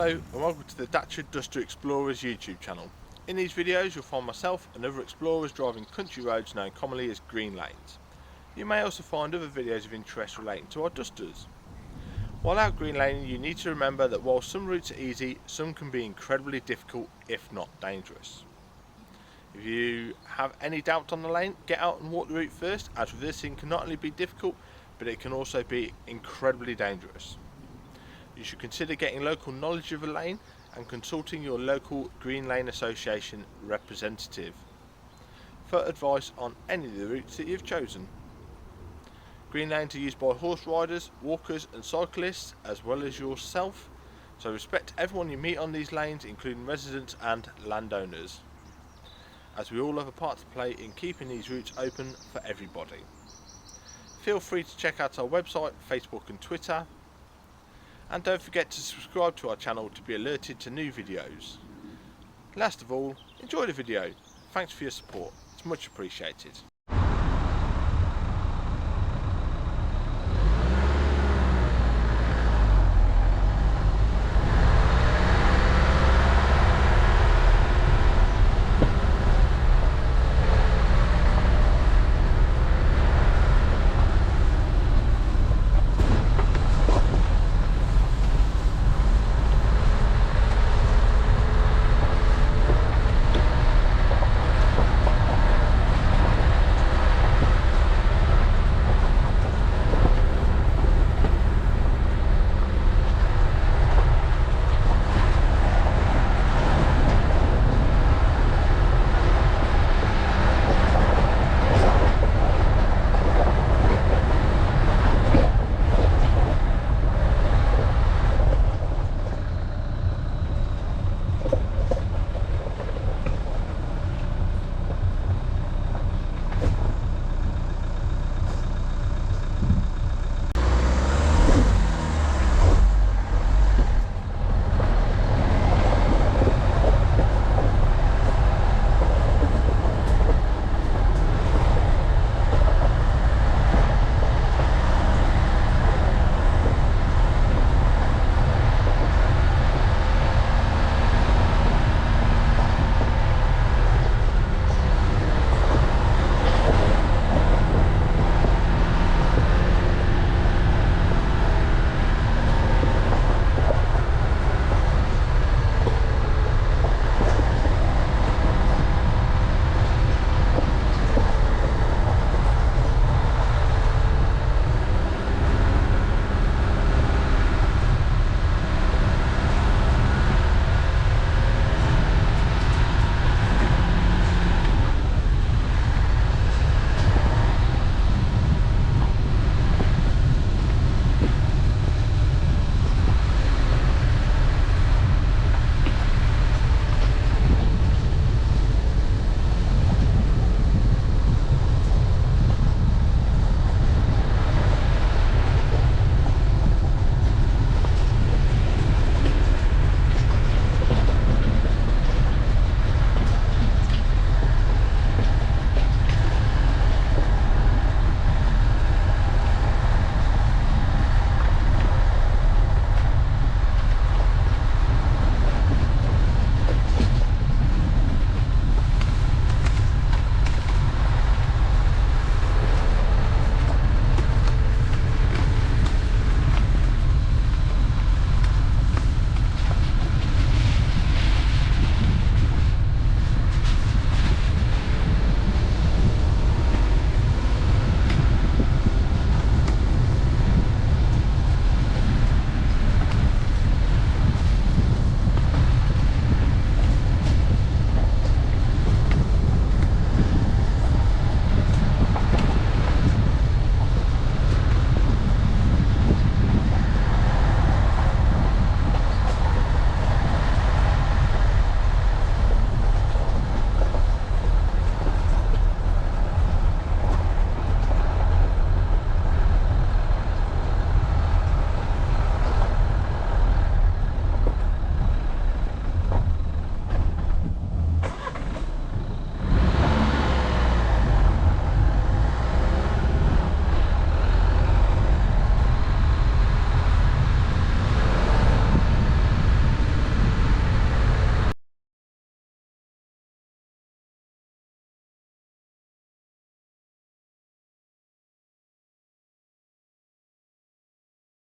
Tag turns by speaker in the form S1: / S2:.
S1: Hello and welcome to the Dacia TW2 Explorers YouTube channel. In these videos you'll find myself and other explorers driving country roads known commonly as green lanes. You may also find other videos of interest relating to our dusters. While out green laning, you need to remember that while some routes are easy, some can be incredibly difficult if not dangerous. If you have any doubt on the lane, get out and walk the route first, as reversing can not only be difficult but it can also be incredibly dangerous. You should consider getting local knowledge of a lane and consulting your local Green Lane Association representative for advice on any of the routes that you've chosen. Green lanes are used by horse riders, walkers and cyclists as well as yourself, so respect everyone you meet on these lanes, including residents and landowners, as we all have a part to play in keeping these routes open for everybody. Feel free to check out our website, Facebook and Twitter. And don't forget to subscribe to our channel to be alerted to new videos. Last of all, enjoy the video. Thanks for your support, it's much appreciated.